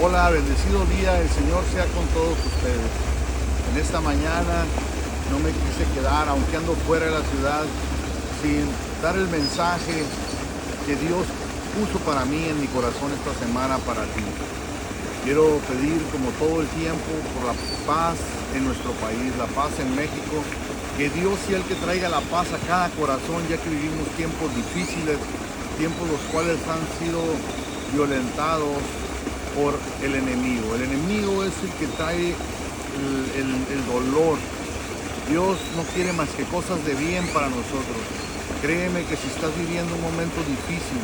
Hola, bendecido día, el Señor sea con todos ustedes. En esta mañana no me quise quedar, aunque ando fuera de la ciudad, sin dar el mensaje que Dios puso para mí en mi corazón esta semana para ti. Quiero pedir, como todo el tiempo, por la paz en nuestro país, la paz en México, que Dios sea el que traiga la paz a cada corazón, ya que vivimos tiempos difíciles, tiempos los cuales han sido violentados por el enemigo. El enemigo es el que trae el dolor. Dios no quiere más que cosas de bien para nosotros. Créeme que si estás viviendo un momento difícil,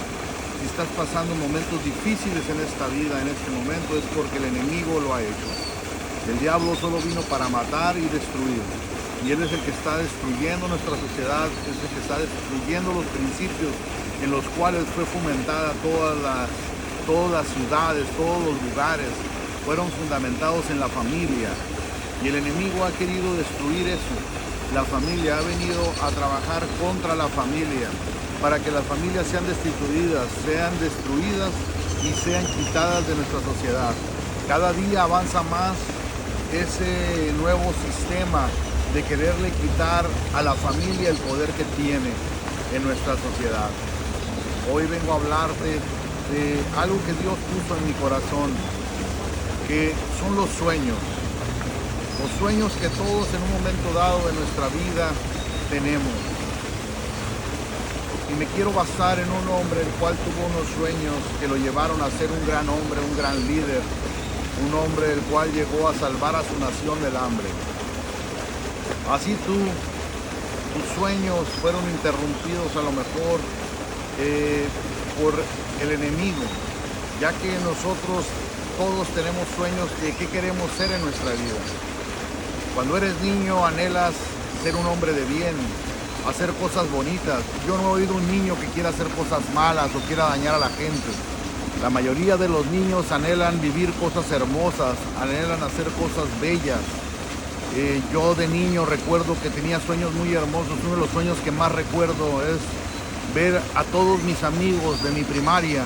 si estás pasando momentos difíciles en esta vida, en este momento, es porque el enemigo lo ha hecho. El diablo solo vino para matar y destruir. Y él es el que está destruyendo nuestra sociedad, es el que está destruyendo los principios en los cuales fue fomentada todas las ciudades, todos los lugares fueron fundamentados en la familia, y el enemigo ha querido destruir eso. La familia ha venido a trabajar contra la familia para que las familias sean destituidas, sean destruidas y sean quitadas de nuestra sociedad. Cada día avanza más ese nuevo sistema de quererle quitar a la familia el poder que tiene en nuestra sociedad. Hoy vengo a hablarte de algo que Dios puso en mi corazón, que son los sueños que todos en un momento dado de nuestra vida tenemos. Y me quiero basar en un hombre el cual tuvo unos sueños que lo llevaron a ser un gran hombre, un gran líder, un hombre el cual llegó a salvar a su nación del hambre. Así tus sueños fueron interrumpidos a lo mejor por el enemigo, ya que nosotros todos tenemos sueños de qué queremos ser en nuestra vida. Cuando eres niño anhelas ser un hombre de bien, hacer cosas bonitas. Yo no he oído un niño que quiera hacer cosas malas o quiera dañar a la gente. La mayoría de los niños anhelan vivir cosas hermosas, anhelan hacer cosas bellas. Yo de niño recuerdo que tenía sueños muy hermosos. Uno de los sueños que más recuerdo es ver a todos mis amigos de mi primaria,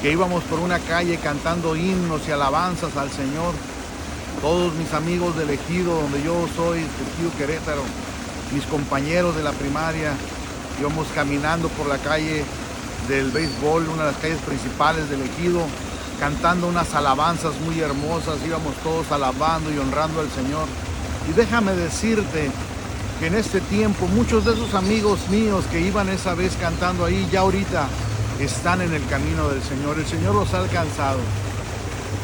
que íbamos por una calle cantando himnos y alabanzas al Señor. Todos mis amigos del ejido, donde yo soy, del ejido Querétaro, mis compañeros de la primaria, íbamos caminando por la calle del béisbol, una de las calles principales del ejido, cantando unas alabanzas muy hermosas. Íbamos todos alabando y honrando al Señor. Y déjame decirte que en este tiempo muchos de esos amigos míos que iban esa vez cantando ahí, ya ahorita están en el camino del Señor. El Señor los ha alcanzado.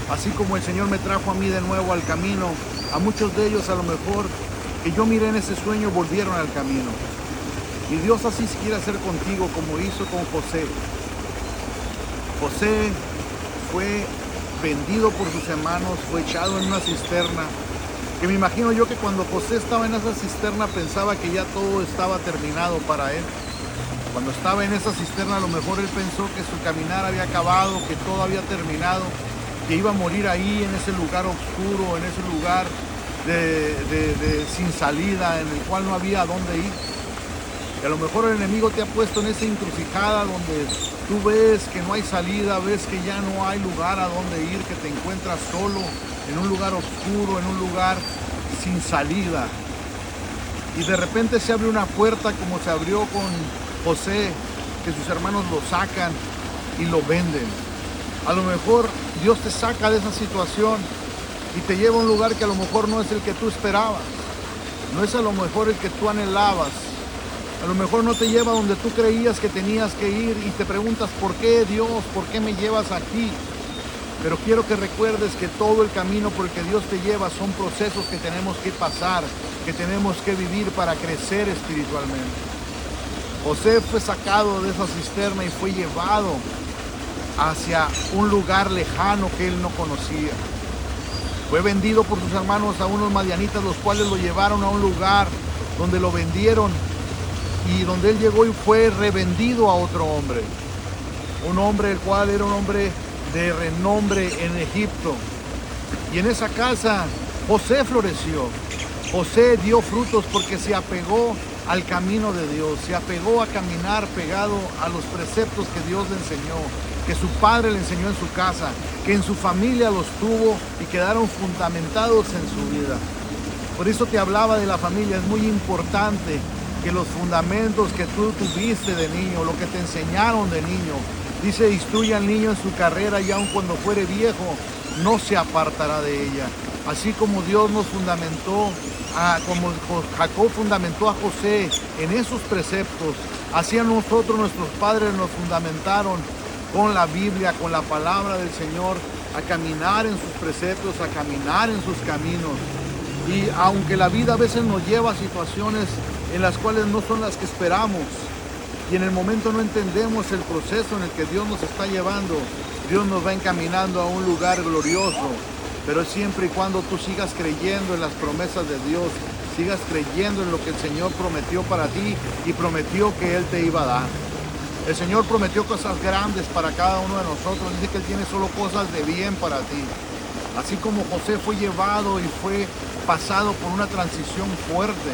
Así como el Señor me trajo a mí de nuevo al camino, a muchos de ellos a lo mejor que yo miré en ese sueño volvieron al camino. Y Dios así quiere hacer contigo como hizo con José. José fue vendido por sus hermanos, fue echado en una cisterna, que me imagino yo que cuando José estaba en esa cisterna pensaba que ya todo estaba terminado para él. Cuando estaba en esa cisterna a lo mejor él pensó que su caminar había acabado, que todo había terminado, que iba a morir ahí en ese lugar oscuro, en ese lugar sin salida, en el cual no había a dónde ir. Y a lo mejor el enemigo te ha puesto en esa encrucijada donde tú ves que no hay salida, ves que ya no hay lugar a dónde ir, que te encuentras solo, en un lugar oscuro, en un lugar sin salida. Y de repente se abre una puerta como se abrió con José, que sus hermanos lo sacan y lo venden. A lo mejor Dios te saca de esa situación y te lleva a un lugar que a lo mejor no es el que tú esperabas, no es a lo mejor el que tú anhelabas. A lo mejor no te lleva donde tú creías que tenías que ir y te preguntas, ¿por qué, Dios? ¿Por qué me llevas aquí? Pero quiero que recuerdes que todo el camino por el que Dios te lleva son procesos que tenemos que pasar, que tenemos que vivir para crecer espiritualmente. José fue sacado de esa cisterna y fue llevado hacia un lugar lejano que él no conocía. Fue vendido por sus hermanos a unos madianitas, los cuales lo llevaron a un lugar donde lo vendieron y donde él llegó y fue revendido a otro hombre. Un hombre el cual era un hombre de renombre en Egipto. Y en esa casa José floreció. José dio frutos porque se apegó al camino de Dios, se apegó a caminar pegado a los preceptos que Dios le enseñó. que su padre le enseñó en su casa, que en su familia los tuvo y quedaron fundamentados en su vida. Por eso te hablaba de la familia. Es muy importante que los fundamentos que tú tuviste de niño, lo que te enseñaron de niño, dice, instruye al niño en su carrera y aun cuando fuere viejo, no se apartará de ella. Así como Dios nos fundamentó, como Jacob fundamentó a José en esos preceptos, así a nosotros nuestros padres nos fundamentaron con la Biblia, con la palabra del Señor, a caminar en sus preceptos, a caminar en sus caminos. Y aunque la vida a veces nos lleva a situaciones en las cuales no son las que esperamos, y en el momento no entendemos el proceso en el que Dios nos está llevando, Dios nos va encaminando a un lugar glorioso, pero siempre y cuando tú sigas creyendo en las promesas de Dios, sigas creyendo en lo que el Señor prometió para ti y prometió que Él te iba a dar. El Señor prometió cosas grandes para cada uno de nosotros. Dice que Él tiene solo cosas de bien para ti. Así como José fue llevado y fue pasado por una transición fuerte,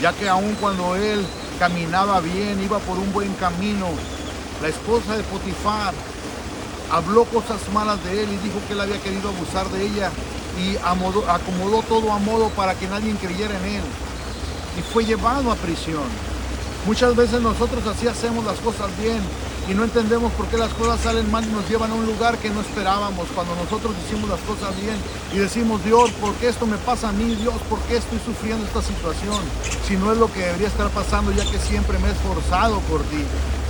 ya que aun cuando él caminaba bien, iba por un buen camino, la esposa de Potifar habló cosas malas de él y dijo que él había querido abusar de ella y acomodó todo a modo para que nadie creyera en él y fue llevado a prisión. Muchas veces nosotros así hacemos las cosas bien y no entendemos por qué las cosas salen mal y nos llevan a un lugar que no esperábamos. Cuando nosotros hicimos las cosas bien y decimos, Dios, ¿por qué esto me pasa a mí? Dios, ¿por qué estoy sufriendo esta situación? Si no es lo que debería estar pasando, ya que siempre me he esforzado por ti.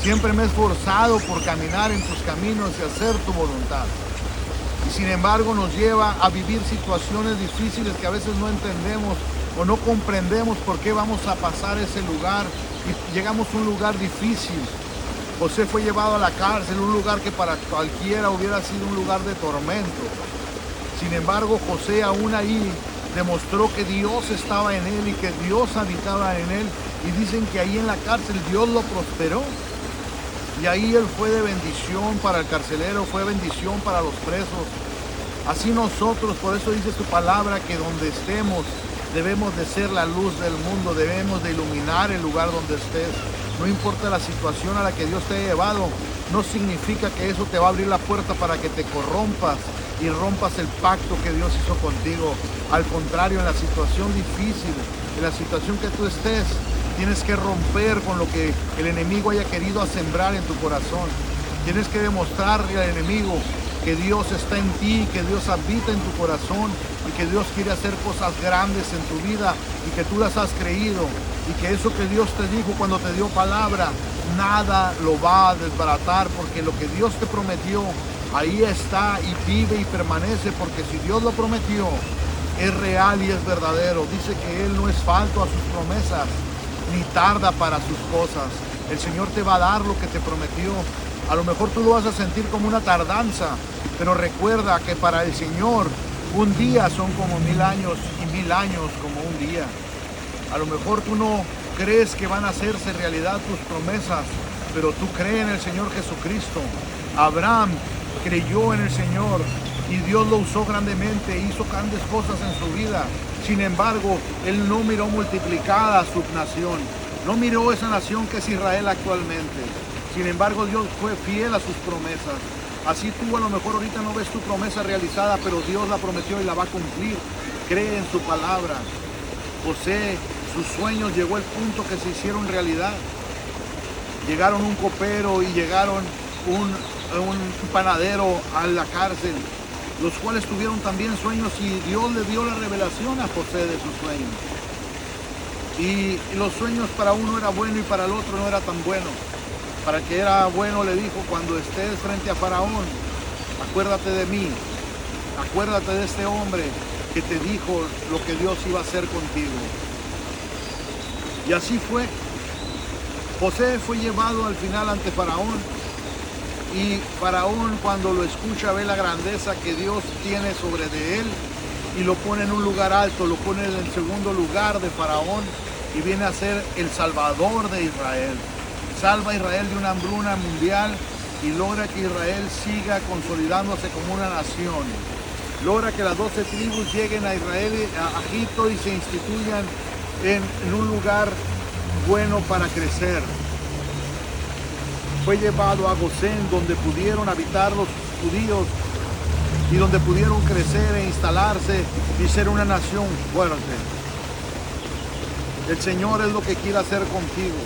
Siempre me he esforzado por caminar en tus caminos y hacer tu voluntad. Y sin embargo nos lleva a vivir situaciones difíciles que a veces no entendemos o no comprendemos por qué vamos a pasar ese lugar y llegamos a un lugar difícil. José fue llevado a la cárcel, un lugar que para cualquiera hubiera sido un lugar de tormento. Sin embargo, José aún ahí demostró que Dios estaba en él y que Dios habitaba en él. Y dicen que ahí en la cárcel Dios lo prosperó. Y ahí él fue de bendición para el carcelero, fue bendición para los presos. Así nosotros, por eso dice su palabra, que donde estemos debemos de ser la luz del mundo, debemos de iluminar el lugar donde estés. No importa la situación a la que Dios te ha llevado, no significa que eso te va a abrir la puerta para que te corrompas y rompas el pacto que Dios hizo contigo. Al contrario, en la situación difícil, en la situación que tú estés, tienes que romper con lo que el enemigo haya querido sembrar en tu corazón. Tienes que demostrarle al enemigo que Dios está en ti, que Dios habita en tu corazón y que Dios quiere hacer cosas grandes en tu vida y que tú las has creído y que eso que Dios te dijo cuando te dio palabra, nada lo va a desbaratar, porque lo que Dios te prometió, ahí está y vive y permanece, porque si Dios lo prometió, es real y es verdadero. Dice que Él no es falto a sus promesas, ni tarda para sus cosas. El Señor te va a dar lo que te prometió. A lo mejor tú lo vas a sentir como una tardanza, pero recuerda que para el Señor un día son como 1000 años y 1000 años como un día. A lo mejor tú no crees que van a hacerse realidad tus promesas, pero tú crees en el Señor Jesucristo. Abraham creyó en el Señor y Dios lo usó grandemente, hizo grandes cosas en su vida. Sin embargo, él no miró multiplicada su nación, no miró esa nación que es Israel actualmente. Sin embargo, Dios fue fiel a sus promesas. Así tú a lo mejor ahorita no ves tu promesa realizada, pero Dios la prometió y la va a cumplir. Cree en su palabra. José, sus sueños llegó al punto que se hicieron realidad. Llegaron un copero y llegaron un panadero a la cárcel, los cuales tuvieron también sueños y Dios le dio la revelación a José de sus sueños. Y los sueños para uno era bueno y para el otro no era tan bueno. Para el que era bueno le dijo, cuando estés frente a Faraón, acuérdate de mí, acuérdate de este hombre que te dijo lo que Dios iba a hacer contigo. Y así fue. José fue llevado al final ante Faraón, y Faraón, cuando lo escucha, ve la grandeza que Dios tiene sobre de él y lo pone en un lugar alto, lo pone en el segundo lugar de Faraón y viene a ser el Salvador de Israel. Salva a Israel de una hambruna mundial y logra que Israel siga consolidándose como una nación. Logra que las 12 tribus lleguen a Israel, a Egipto, y se instituyan en un lugar bueno para crecer. fue llevado a Gosén, donde pudieron habitar los judíos y donde pudieron crecer e instalarse y ser una nación fuerte. El Señor es lo que quiere hacer contigo.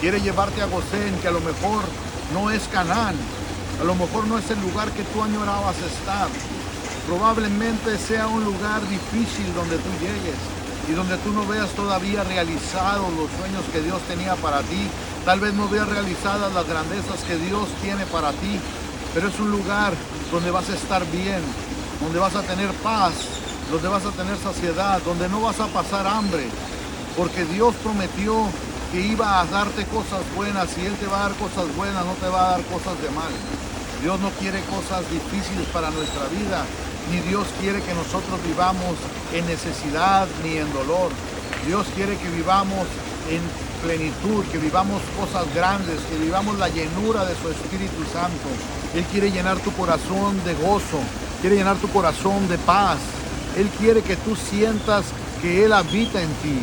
Quiere llevarte a Gosén, que a lo mejor no es Canaán, a lo mejor no es el lugar que tú añorabas estar. Probablemente sea un lugar difícil donde tú llegues y donde tú no veas todavía realizados los sueños que Dios tenía para ti. Tal vez no veas realizadas las grandezas que Dios tiene para ti, pero es un lugar donde vas a estar bien, donde vas a tener paz, donde vas a tener saciedad, donde no vas a pasar hambre, porque Dios prometió que iba a darte cosas buenas y Él te va a dar cosas buenas, no te va a dar cosas de mal. Dios no quiere cosas difíciles para nuestra vida, ni Dios quiere que nosotros vivamos en necesidad ni en dolor. Dios quiere que vivamos en plenitud, que vivamos cosas grandes, que vivamos la llenura de su Espíritu Santo. Él quiere llenar tu corazón de gozo, quiere llenar tu corazón de paz. Él quiere que tú sientas que Él habita en ti.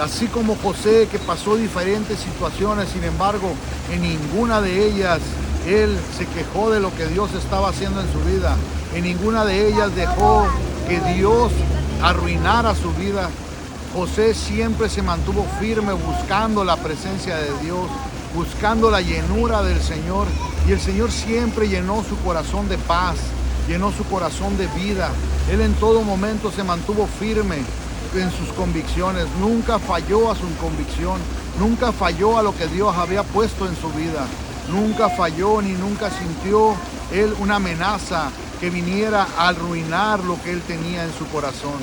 Así como José, que pasó diferentes situaciones, sin embargo, en ninguna de ellas él se quejó de lo que Dios estaba haciendo en su vida. En ninguna de ellas dejó que Dios arruinara su vida. José siempre se mantuvo firme buscando la presencia de Dios, buscando la llenura del Señor. Y el Señor siempre llenó su corazón de paz, llenó su corazón de vida. Él en todo momento se mantuvo firme en sus convicciones, nunca falló a su convicción, nunca falló a lo que Dios había puesto en su vida, nunca falló ni nunca sintió él una amenaza que viniera a arruinar lo que él tenía en su corazón,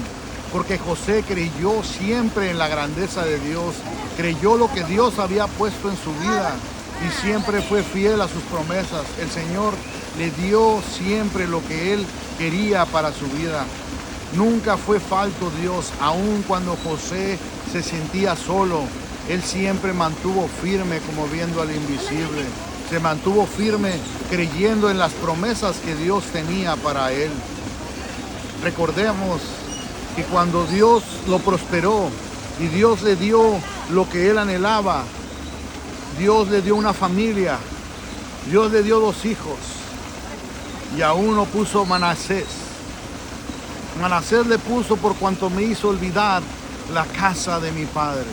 porque José creyó siempre en la grandeza de Dios, creyó lo que Dios había puesto en su vida y siempre fue fiel a sus promesas. El Señor le dio siempre lo que él quería para su vida. Nunca fue falto Dios, aun cuando José se sentía solo. Él siempre mantuvo firme como viendo al invisible. Se mantuvo firme creyendo en las promesas que Dios tenía para él. Recordemos que cuando Dios lo prosperó y Dios le dio lo que él anhelaba, Dios le dio una familia, Dios le dio 2 hijos y a uno puso Manasés. Manasés le puso por cuanto me hizo olvidar la casa de mi padre,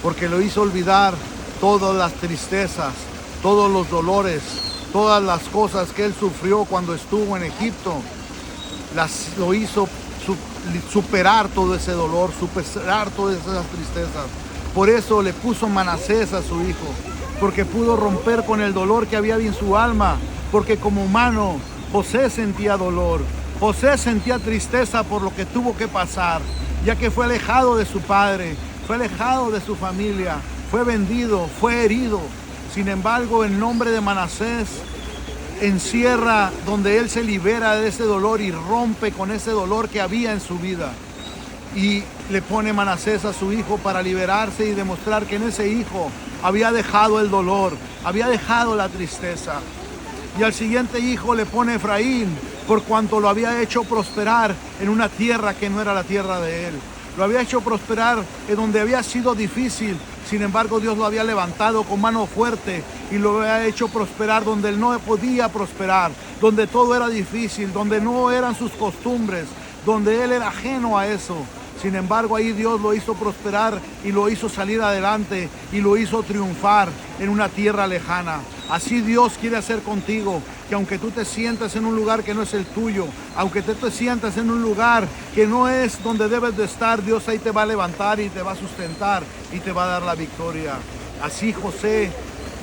porque lo hizo olvidar todas las tristezas, todos los dolores, todas las cosas que él sufrió cuando estuvo en Egipto. Lo hizo superar todo ese dolor, superar todas esas tristezas. Por eso le puso Manasés a su hijo, porque pudo romper con el dolor que había en su alma, porque como humano José sentía dolor. José sentía tristeza por lo que tuvo que pasar, ya que fue alejado de su padre, fue alejado de su familia, fue vendido, fue herido. Sin embargo, el nombre de Manasés encierra donde él se libera de ese dolor y rompe con ese dolor que había en su vida. Y le pone Manasés a su hijo para liberarse y demostrar que en ese hijo había dejado el dolor, había dejado la tristeza. Y al siguiente hijo le pone Efraín, por cuanto lo había hecho prosperar en una tierra que no era la tierra de él. Lo había hecho prosperar en donde había sido difícil. Sin embargo, Dios lo había levantado con mano fuerte y lo había hecho prosperar donde él no podía prosperar, donde todo era difícil, donde no eran sus costumbres, donde él era ajeno a eso. Sin embargo, ahí Dios lo hizo prosperar y lo hizo salir adelante y lo hizo triunfar en una tierra lejana. Así Dios quiere hacer contigo, que aunque tú te sientas en un lugar que no es el tuyo, aunque tú te sientas en un lugar que no es donde debes de estar, Dios ahí te va a levantar y te va a sustentar y te va a dar la victoria. Así José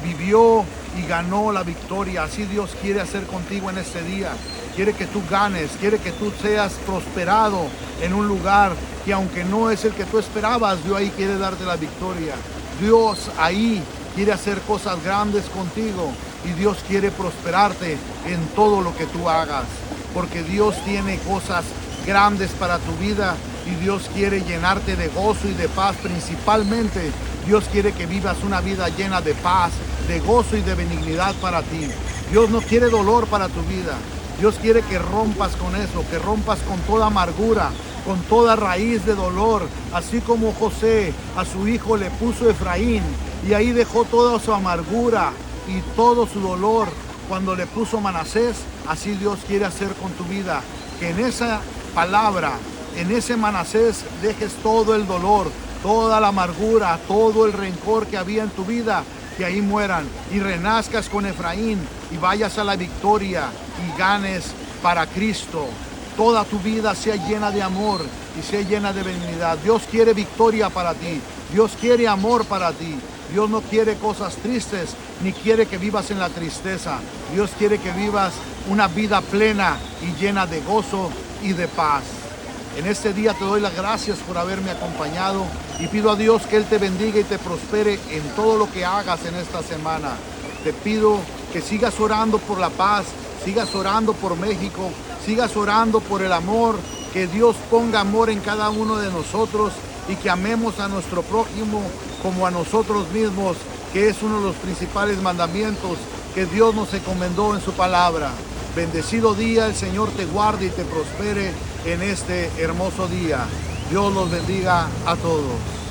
vivió y ganó la victoria. Así Dios quiere hacer contigo en este día. Quiere que tú ganes, quiere que tú seas prosperado en un lugar que aunque no es el que tú esperabas, Dios ahí quiere darte la victoria. Dios ahí quiere hacer cosas grandes contigo y Dios quiere prosperarte en todo lo que tú hagas, porque Dios tiene cosas grandes para tu vida y Dios quiere llenarte de gozo y de paz. Principalmente Dios quiere que vivas una vida llena de paz, de gozo y de benignidad para ti. Dios no quiere dolor para tu vida. Dios quiere que rompas con eso, que rompas con toda amargura, con toda raíz de dolor, así como José a su hijo le puso Efraín y ahí dejó toda su amargura, y todo su dolor cuando le puso Manasés, así Dios quiere hacer con tu vida. Que en esa palabra, en ese Manasés, dejes todo el dolor, toda la amargura, todo el rencor que había en tu vida, que ahí mueran, y renazcas con Efraín y vayas a la victoria y ganes para Cristo. Toda tu vida sea llena de amor y sea llena de benignidad. Dios quiere victoria para ti. Dios quiere amor para ti. Dios no quiere cosas tristes, ni quiere que vivas en la tristeza. Dios quiere que vivas una vida plena y llena de gozo y de paz. En este día te doy las gracias por haberme acompañado y pido a Dios que Él te bendiga y te prospere en todo lo que hagas en esta semana. Te pido que sigas orando por la paz, sigas orando por México, sigas orando por el amor, que Dios ponga amor en cada uno de nosotros y que amemos a nuestro prójimo como a nosotros mismos, que es uno de los principales mandamientos que Dios nos encomendó en su palabra. Bendecido día, el Señor te guarde y te prospere en este hermoso día. Dios los bendiga a todos.